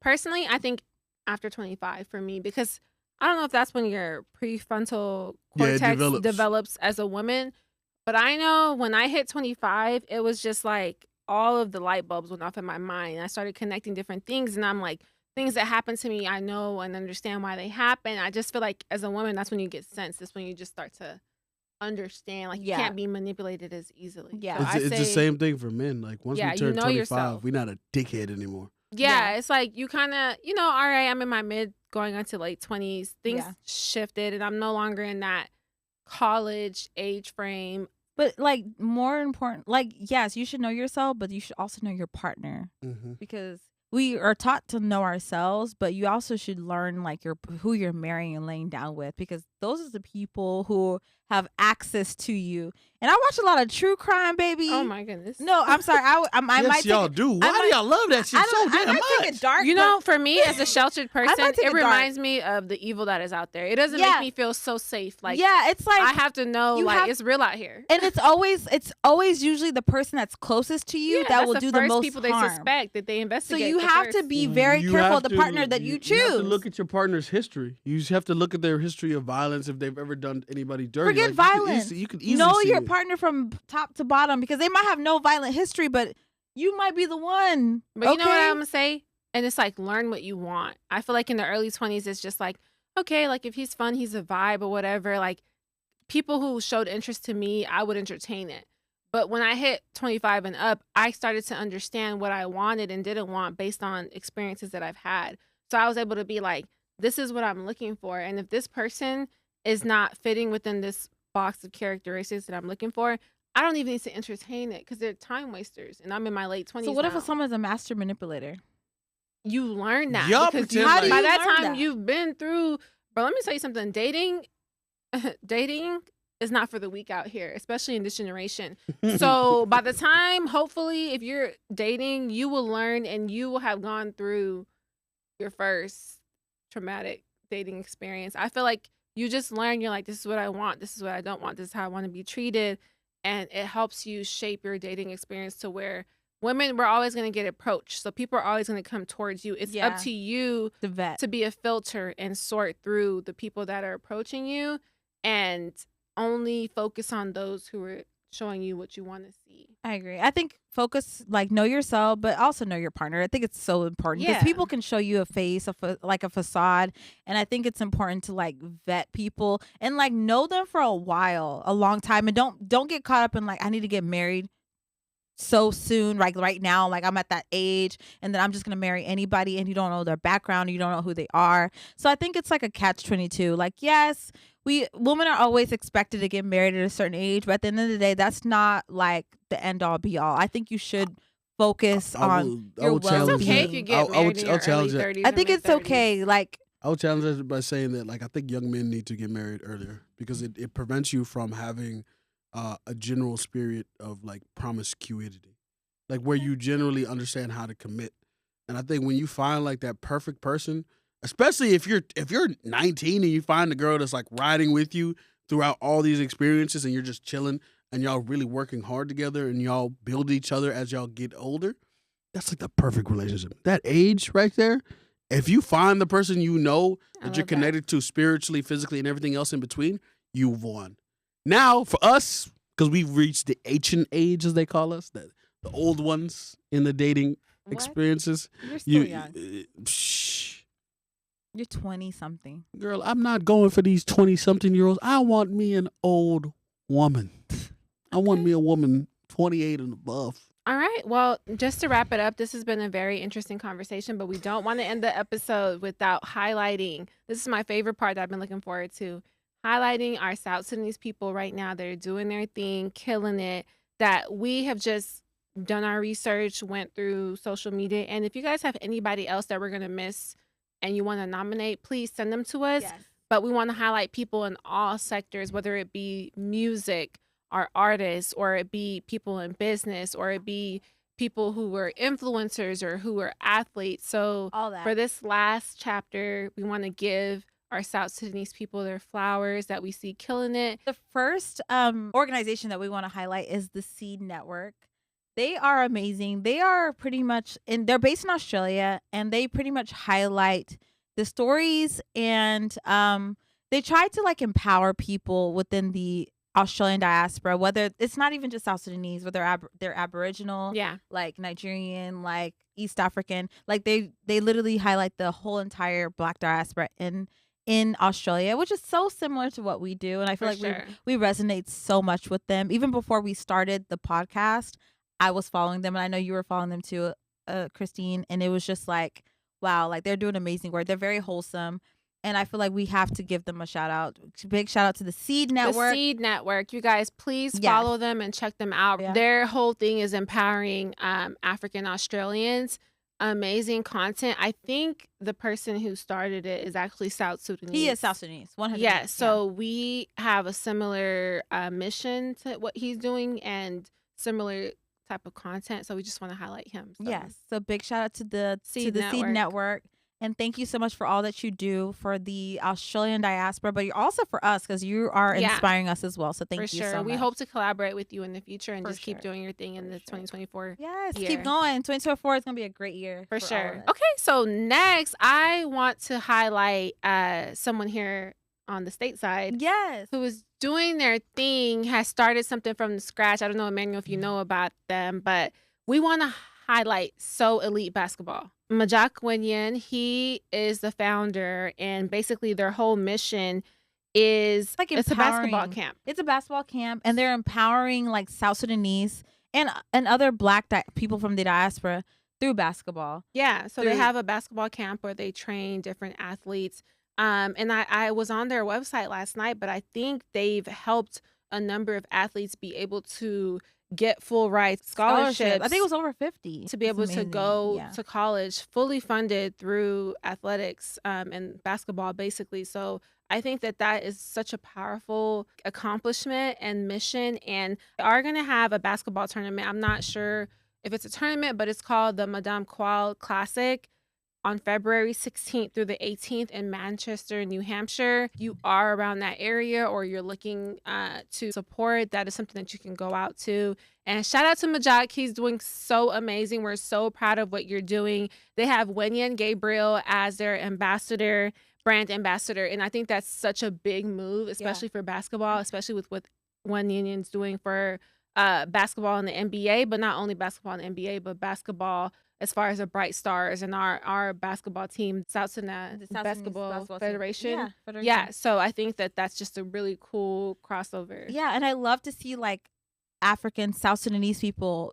Personally, I think after 25 for me because I don't know if that's when your prefrontal cortex develops as a woman, but I know when I hit 25, it was just like all of the light bulbs went off in my mind. I started connecting different things, and I'm like, things that happen to me, I know and understand why they happen. I just feel like as a woman, that's when you get sense. That's when you just start to understand. Like you can't be manipulated as easily. Yeah, so it's the same thing for men. Like once we turn 25, we're not a dickhead anymore. Yeah, it's like you kind of, all right, I'm in my mid going on to late 20s. Things shifted and I'm no longer in that college age frame. But like more important, like yes, you should know yourself, but you should also know your partner because we are taught to know ourselves, but you also should learn like who you're marrying and laying down with because those are the people who have access to you. And I watch a lot of true crime, baby. Oh my goodness. No, I'm sorry. I might y'all do. Why do y'all love that shit so damn much? Take it dark, for me as a sheltered person, it reminds me of the evil that is out there. It doesn't make me feel so safe. Like it's like I have to know it's real out here. And it's always usually the person that's closest to you that will do the most people harm. They suspect that they investigate. So you have to be very careful of the partner that you choose. You have to look at your partner's history. You just have to look at their history of violence if they've ever done anybody dirty. Forget violence. You can easily know see your it. partner from top to bottom because they might have no violent history, but you might be the one. But you know what I'm gonna say? And it's like learn what you want. I feel like in the early 20s, it's just like, okay, like if he's fun, he's a vibe or whatever. Like people who showed interest to me, I would entertain it. But when I hit 25 and up, I started to understand what I wanted and didn't want based on experiences that I've had. So I was able to be like, this is what I'm looking for. And if this person is not fitting within this box of characteristics that I'm looking for, I don't even need to entertain it because they're time wasters. And I'm in my late 20s. So what now. if someone's a master manipulator? You learn that. Y'all because pretend by like- that time you've been through, bro, let me tell you something. Dating dating is not for the weak out here, especially in this generation. So by the time, hopefully, if you're dating, you will learn and you will have gone through your first traumatic dating experience. I feel like you just learn, you're like, this is what I want, this is what I don't want, this is how I want to be treated. And it helps you shape your dating experience to where women, we're always going to get approached. So people are always going to come towards you. It's up to you to vet, to be a filter and sort through the people that are approaching you and only focus on those who are showing you what you want to see. I agree. I think focus, like, know yourself, but also know your partner. I think it's so important because people can show you a face, like a facade. And I think it's important to like vet people and like know them for a while, a long time. And don't get caught up in like, I need to get married so soon, like right now, like I'm at that age and then I'm just gonna marry anybody and you don't know their background, you don't know who they are. So I think it's like a catch-22. Like, yes, women are always expected to get married at a certain age, but at the end of the day, that's not like the end all be all. I think you should focus on your well-being. It's okay if you get married in your early 30s. I think it's okay. Like, I would challenge it by saying that, like, I think young men need to get married earlier because it prevents you from having a general spirit of like promiscuity, like where you generally understand how to commit. And I think when you find like that perfect person, especially if you're 19 and you find a girl that's like riding with you throughout all these experiences and you're just chilling and y'all really working hard together and y'all build each other as y'all get older, that's like the perfect relationship. That age right there, if you find the person you know that you're connected to spiritually, physically, and everything else in between, you've won. Now, for us, because we've reached the ancient age, as they call us, the old ones in the dating experiences. You're still young. You're 20-something. Girl, I'm not going for these 20-something-year-olds. I want me an old woman. I want me a woman 28 and above. All right. Well, just to wrap it up, this has been a very interesting conversation, but we don't want to end the episode without highlighting. This is my favorite part that I've been looking forward to. Highlighting our South Sudanese people right now. They're doing their thing, killing it, that we have just done our research, went through social media. And if you guys have anybody else that we're going to miss and you want to nominate, please send them to us. Yes. But we want to highlight people in all sectors, whether it be music, our artists, or it be people in business, or it be people who were influencers or who were athletes. So for this last chapter, we want to give our South Sudanese people their flowers that we see killing it. The first organization that we want to highlight is the Seed Network. They are amazing. They are pretty much, they're based in Australia, and they pretty much highlight the stories, and they try to like empower people within the Australian diaspora, whether it's not even just South Sudanese, whether they're Aboriginal, like Nigerian, like East African, like they literally highlight the whole entire Black diaspora in Australia, which is so similar to what we do. And I feel like we resonate so much with them. Even before we started the podcast, I was following them, and I know you were following them too, Christine. And it was just like, wow, like they're doing amazing work. They're very wholesome. And I feel like we have to give them a shout out. Big shout out to the Seed Network. The Seed Network. You guys, please follow them and check them out. Yeah. Their whole thing is empowering African Australians. Amazing content. I think the person who started it is actually South Sudanese. He is South Sudanese, 100%. Yeah, so we have a similar mission to what he's doing and similar type of content. So we just want to highlight him. So. Yes. So big shout out to the Seed Network. And thank you so much for all that you do for the Australian diaspora, but you're also for us because you are inspiring us as well. So thank you so much. We hope to collaborate with you in the future and just keep doing your thing in the 2024 Yes, year. Keep going. 2024 is going to be a great year. For sure. Okay, so next, I want to highlight someone here on the stateside. Yes. Who is doing their thing, has started something from scratch. I don't know, Emmanuel, if you know about them, but we want to highlight So Elite Basketball. Majak Wenyan, he is the founder, and basically their whole mission is like it's a basketball camp. It's a basketball camp, and they're empowering like South Sudanese and other Black people from the diaspora through basketball. Yeah, so they have a basketball camp where they train different athletes. And I was on their website last night, but I think they've helped a number of athletes be able to get full rights scholarships. I think it was over 50 to be able to go to college, fully funded through athletics and basketball, basically. So I think that is such a powerful accomplishment and mission. And we are going to have a basketball tournament. I'm not sure if it's a tournament, but it's called the Madame Qual Classic on February 16th through the 18th in Manchester, New Hampshire. You are around that area or you're looking to support, that is something that you can go out to. And shout out to Majak. He's doing so amazing. We're so proud of what you're doing. They have Wenyan Gabriel as their ambassador, brand ambassador. And I think that's such a big move, especially for basketball, especially with what Wenyan's doing for basketball in the NBA, but not only basketball in the NBA, but basketball as far as the Bright Stars and our basketball team, South Sudanese Basketball Federation. Yeah, so I think that's just a really cool crossover. Yeah, and I love to see like African South Sudanese people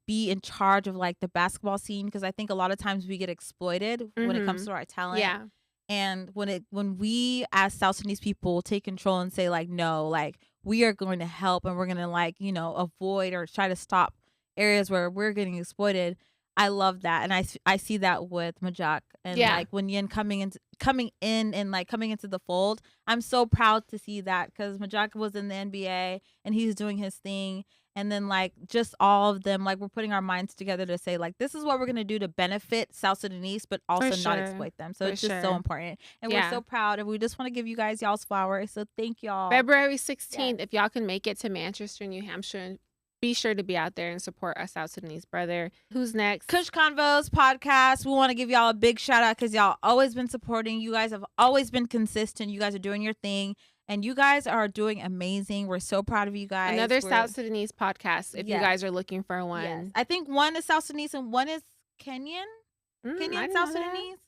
be in charge of like the basketball scene, because I think a lot of times we get exploited when it comes to our talent. Yeah. And when we as South Sudanese people take control and say like, no, like we are going to help and we're going to like, avoid or try to stop areas where we're getting exploited. I love that. And I see that with Majak and like when Yin coming in and like coming into the fold. I'm so proud to see that, because Majak was in the NBA and he's doing his thing. And then like just all of them, like we're putting our minds together to say like, this is what we're going to do to benefit South Sudanese, but also not exploit them. So it's just so important. And we're so proud. And we just want to give you guys y'all's flowers. So thank y'all. February 16th, if y'all can make it to Manchester, New Hampshire, be sure to be out there and support our South Sudanese brother. Who's next? Kush Convos podcast. We want to give y'all a big shout out because y'all always been supporting. You guys have always been consistent. You guys are doing your thing. And you guys are doing amazing. We're so proud of you guys. Another South Sudanese podcast if you guys are looking for one. Yes. I think one is South Sudanese and one is Kenyan. Kenyan South Sudanese.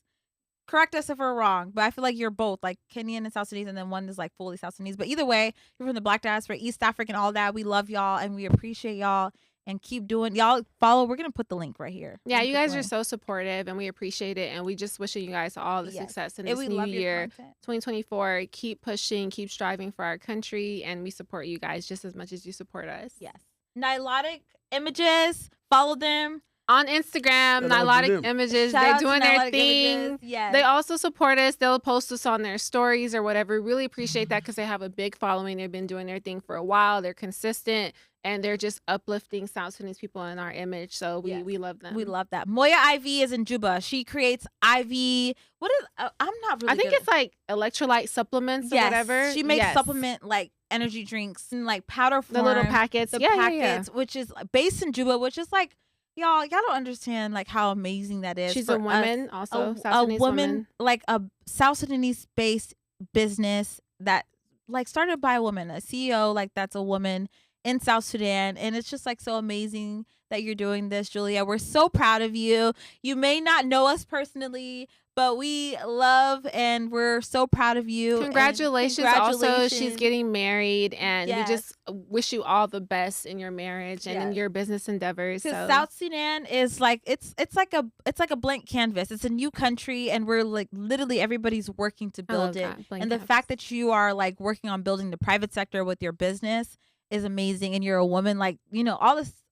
Correct us if we're wrong, but I feel like you're both like Kenyan and South Sudanese, and then one is like fully South Sudanese. But either way, you're from the Black diaspora, East African, all that. We love y'all and we appreciate y'all, and keep doing. Y'all follow. We're gonna put the link right here. Yeah, you guys are so supportive and we appreciate it, and we just wishing you guys all the success in this new year, 2024. Keep pushing, keep striving for our country, and we support you guys just as much as you support us. Yes. Nilotic Images, follow them. On Instagram, Nilotic Images. They're doing their thing. Yes. They also support us. They'll post us on their stories or whatever. Really appreciate that because they have a big following. They've been doing their thing for a while. They're consistent and they're just uplifting South Sudanese people in our image. So we love them. We love that. Moya IV is in Juba. She creates IV. What is? I'm not really. I think it's like electrolyte supplements or whatever. She makes supplement like energy drinks and like powder form. The little packets. The packets, which is based in Juba, which is like. Y'all don't understand like how amazing that is. She's a woman, also South Sudanese woman, like a South Sudanese based business that like started by a woman, a CEO like that's a woman in South Sudan, and it's just like so amazing that you're doing this, Julia. We're so proud of you. You may not know us personally, but we love and we're so proud of you. Congratulations. Also, she's getting married, and we just wish you all the best in your marriage and in your business endeavors. So South Sudan is like it's like a blank canvas. It's a new country, and we're like literally everybody's working to build it. And the fact that you are like working on building the private sector with your business is amazing. And you're a woman, like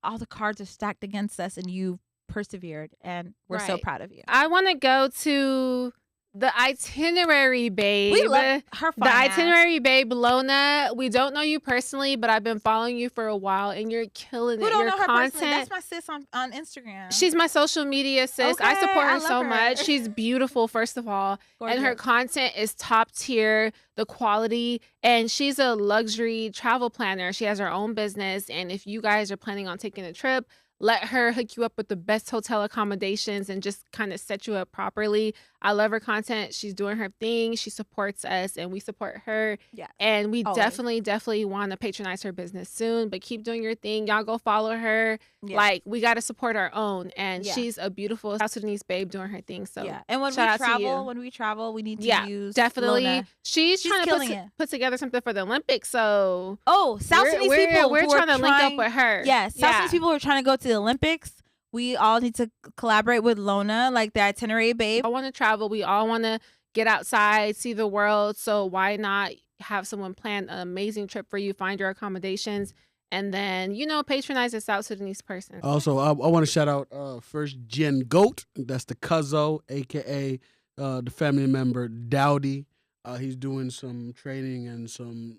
all the cards are stacked against us, and you persevered, and we're so proud of you. I want to go to the itinerary babe. We love her. The itinerary babe, Lona. We don't know you personally, but I've been following you for a while, and you're killing it. Who don't your know her content. personally? That's my sis on Instagram. She's my social media sis. Okay, I support her so her. much. She's beautiful, first of all, and her content is top tier. The quality, and she's a luxury travel planner. She has her own business, and if you guys are planning on taking a trip, let her hook you up with the best hotel accommodations and just kind of set you up properly. I love her content. She's doing her thing. She supports us and we support her. Yeah. And we definitely want to patronize her business soon, but keep doing your thing. Y'all go follow her. Yeah. Like, we got to support our own. And she's a beautiful South Sudanese babe doing her thing. So and when we travel, we need to use definitely. Lona. She's trying to put together something for the Olympics. So South Sudanese people we're trying to link up with her. Yes, South Sudanese people are trying to go to the Olympics. We all need to collaborate with Lona, like the itinerary babe. I want to travel. We all want to get outside, see the world. So why not have someone plan an amazing trip for you, find your accommodations, And then, patronize a South Sudanese person. Also, I want to shout out first Gen Goat. That's the Cuzzo, a.k.a. The family member Dowdy. He's doing some training and some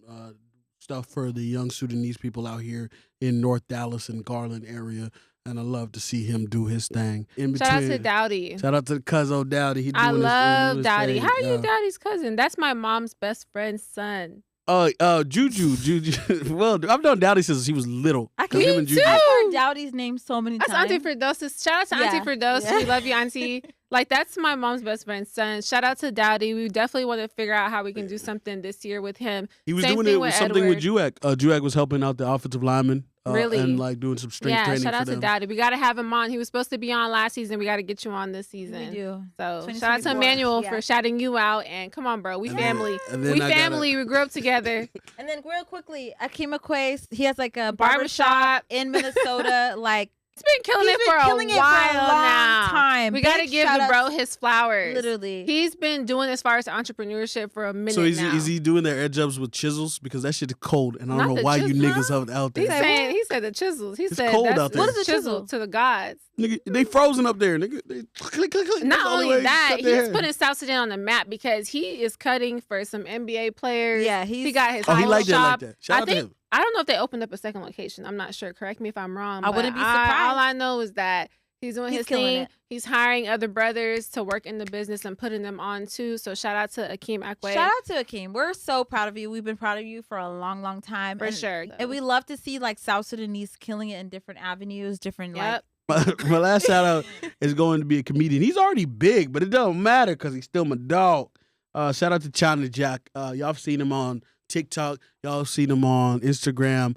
stuff for the young Sudanese people out here in North Dallas and Garland area. And I love to see him do his thing. Shout out to Dowdy. Shout out to Cuzzo Dowdy. I love Dowdy. How are you Dowdy's cousin? That's my mom's best friend's son. Juju. Well, I've known Dowdy since he was little. Me too. I've heard Dowdy's name so many times. That's Auntie Firdaus. Shout out to Auntie Firdaus. Yeah. We love you, Auntie. Like, that's my mom's best friend's son. Shout out to Dowdy. We definitely want to figure out how we can do something this year with him. He was doing it with something with Juak. Juak was helping out the offensive lineman. Really? And like doing some strength training. Yeah, shout out to Dowdy. We got to have him on. He was supposed to be on last season. We got to get you on this season. We do. So shout out to Emmanuel for shouting you out. And come on, bro. We family. We family. We grew up together. And then real quickly, Akeem Akwe, he has like a barbershop in Minnesota. Like, he's been killing it for a while now. Time. We got to give the bro his flowers. Literally. He's been doing as far as entrepreneurship for a minute now. So is he doing their edge ups with chisels? Because that shit is cold. And I don't know why you niggas out there. He said the chisels. He said cold out there. What is a chisel to the gods? Nigga, they frozen up there. Nigga, they click. Not only that, he's putting South Sudan on the map because he is cutting for some NBA players. Yeah, he got his he like shop. that. Shout out to him. I don't know if they opened up a second location. I'm not sure. Correct me if I'm wrong. I wouldn't be surprised. All I know is that he's doing his thing. It. He's hiring other brothers to work in the business and putting them on too. So shout out to Akeem Akwe. Shout out to Akeem. We're so proud of you. We've been proud of you for a long, long time. For sure. And we love to see like South Sudanese killing it in different avenues, different like. My last shout out is going to be a comedian. He's already big, but it don't matter because he's still my dog. Shout out to China Jack. Y'all have seen him on TikTok. Y'all have seen him on Instagram.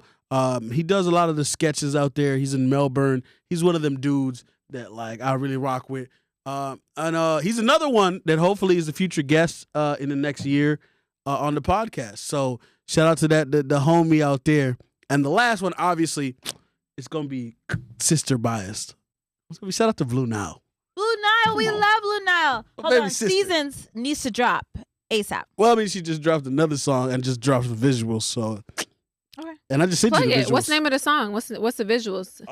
He does a lot of the sketches out there. He's in Melbourne. He's one of them dudes that like I really rock with. And he's another one that hopefully is a future guest in the next year on the podcast. So shout out to that the homie out there. And the last one, obviously, it's gonna be sister biased. It's gonna be shout out to Blue Nile. Blue Nile, we love Blue Nile. Hold on, Seasons needs to drop ASAP. Well, I mean, she just dropped another song and just dropped the visuals. So, okay. And I just sent you the visuals. What's the name of the song? What's the visuals?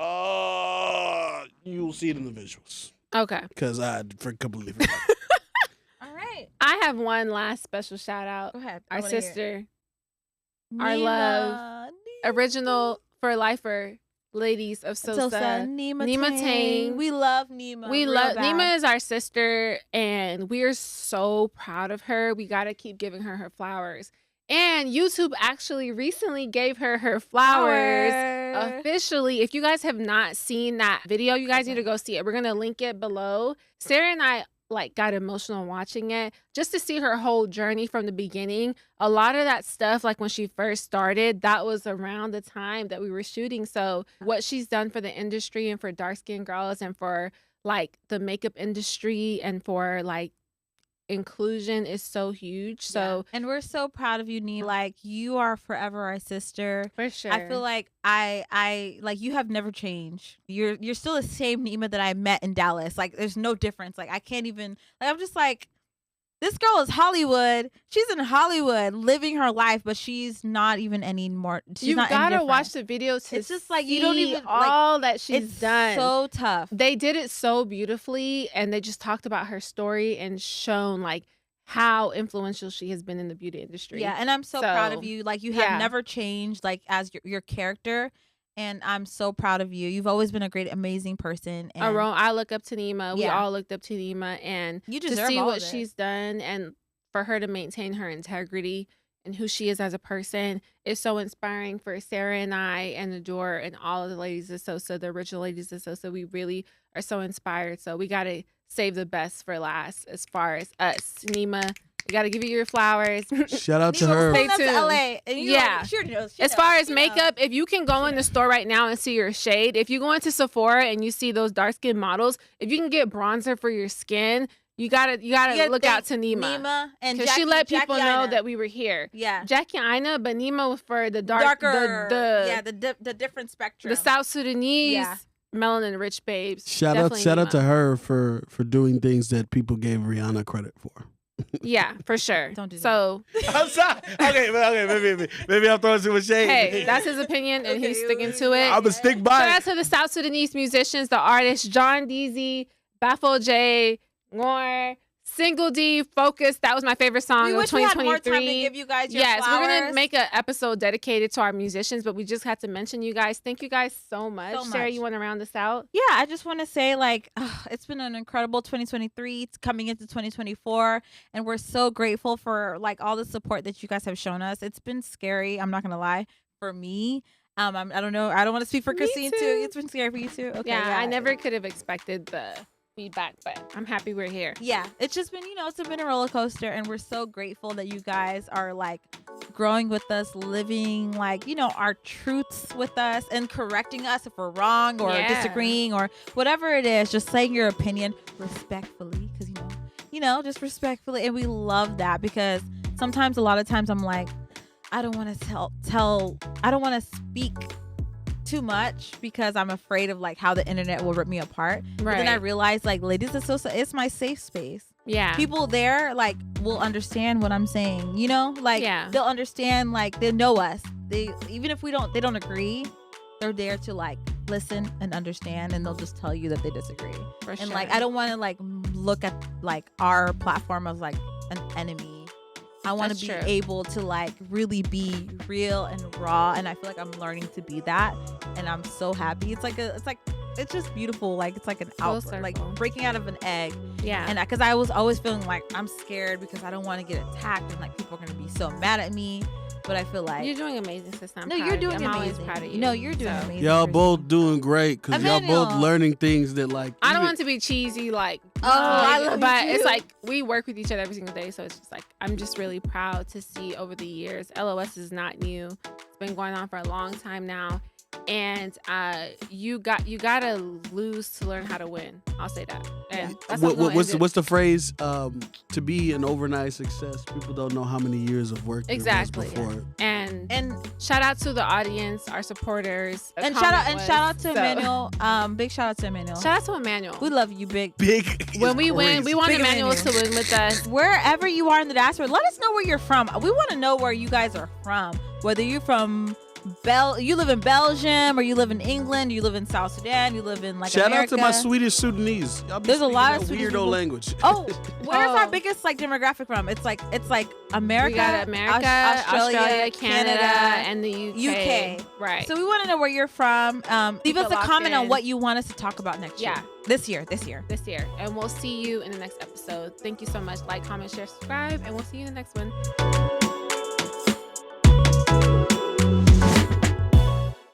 You'll see it in the visuals. Okay. Because I completely forgot. All right. I have one last special shout out. Go ahead. Our sister, our love, original for lifer. Ladies of Sosa, Nima Tang. We love Nima. Nima is our sister, and we are so proud of her. We got to keep giving her flowers. And YouTube actually recently gave her flowers officially. If you guys have not seen that video, you guys need to go see it. We're gonna link it below. Sarah and I got emotional watching it just to see her whole journey from the beginning. A lot of that stuff, like when she first started, that was around the time that we were shooting. So what she's done for the industry and for dark-skinned girls and for like the makeup industry and for like inclusion is so huge. So and we're so proud of you, Nee. Like, you are forever our sister. For sure. I feel like I like you have never changed. You're still the same Nima that I met in Dallas. Like, there's no difference. Like, I can't even like I'm just like, this girl is Hollywood. She's in Hollywood living her life, but she's not even anymore. She's You've got to watch the video to it's just like you don't even all that she's done. So tough. They did it so beautifully, and they just talked about her story and shown like how influential she has been in the beauty industry. Yeah, and I'm so proud of you. Like, you have never changed like as your character. And I'm so proud of you. You've always been a great, amazing person. And I look up to Nima. We all looked up to Nima. And you to see what she's done and for her to maintain her integrity and who she is as a person is so inspiring for Sarah and I and Adore and all of the ladies of Sosa, the original ladies of Sosa. We really are so inspired. So we got to save the best for last as far as us. Nima, we got to give you your flowers. Shout out to her. Stay tuned. LA. And she knows. As far as makeup, if you can go in the store right now and see your shade, if you go into Sephora and you see those dark skin models, if you can get bronzer for your skin, you gotta look out to Nima and because she let people know that we were here. Yeah, Jackie Aina, but Nima for the darker, the different spectrum, the South Sudanese. Melanin rich babes. Shout out to her for doing things that people gave Rihanna credit for. Yeah, for sure. Don't do that. So I'm sorry. Okay, maybe I'm throwing too much shade. hey, that's his opinion, and he's sticking to it. I'm gonna stick by Shout it. out to the South Sudanese musicians, the artists John Deasy, Bafo J, Ngor, Single D, Focus. That was my favorite song We of wish we had 2023. more time to give you guys your Yes, flowers. we're gonna make an episode dedicated to our musicians, but we just had to mention you guys. Thank you guys so much. Sarah, you want to round this out? Yeah, I just want to say, like, it's been an incredible 2023. It's coming into 2024, and we're so grateful for like all the support that you guys have shown us. It's been scary. I'm not gonna lie. For me, I don't know. I don't want to speak for Me Christine too. too. It's been scary for you too. Okay, Yeah, I never could have expected the feedback, but I'm happy we're here. Yeah, it's just been, it's been a roller coaster, and we're so grateful that you guys are like growing with us, living like, our truths with us, and correcting us if we're wrong or disagreeing or whatever it is, just saying your opinion respectfully, because just respectfully. And we love that, because sometimes, a lot of times, I'm like, I don't want to I don't want to speak too much because I'm afraid of like how the internet will rip me apart. Right. But then I realized, like, Ladies of Sosa, it's my safe space. Yeah. People there like will understand what I'm saying, like they'll understand, like they know us. Even if they don't agree, they're there to like listen and understand, and they'll just tell you that they disagree. For and sure. like, I don't want to like look at like our platform as like an enemy. I want to be able to like really be real and raw, and I feel like I'm learning to be that, and I'm so happy. It's just beautiful. Like, it's like an outbreak, like breaking out of an egg. Yeah. And because I was always feeling like I'm scared because I don't want to get attacked, and like people are gonna be so mad at me. But I feel like you're doing amazing, sister. No, you're doing amazing. I'm always proud of you. No, you're doing amazing. Y'all both doing great, because y'all both learning things that like. I don't want to be cheesy, like, I love but you. it's like we work with each other every single day, so it's just like I'm just really proud to see over the years. LOS is not new; it's been going on for a long time now, and you gotta lose to learn how to win. I'll say that. And that's what's the phrase? To be an overnight success, people don't know how many years of work exactly there was before. And shout out to the audience, our supporters, and shout out to Emmanuel. Big shout out to Emmanuel. Shout out to Emmanuel. We love you, big. When we win, we want Emmanuel to win with us. Wherever you are in the diaspora, let us know where you're from. We want to know where you guys are from. Whether you're from you live in Belgium, or you live in England, you live in South Sudan, you live in like Shout America. out to my Swedish Sudanese. There's a lot of weirdo language. Oh, where's our biggest like demographic from? It's like America. We got America, Australia, Canada, and the UK. Right. So we want to know where you're from. Leave us a comment on what you want us to talk about next year. This year. And we'll see you in the next episode. Thank you so much. Like, comment, share, subscribe, and we'll see you in the next one.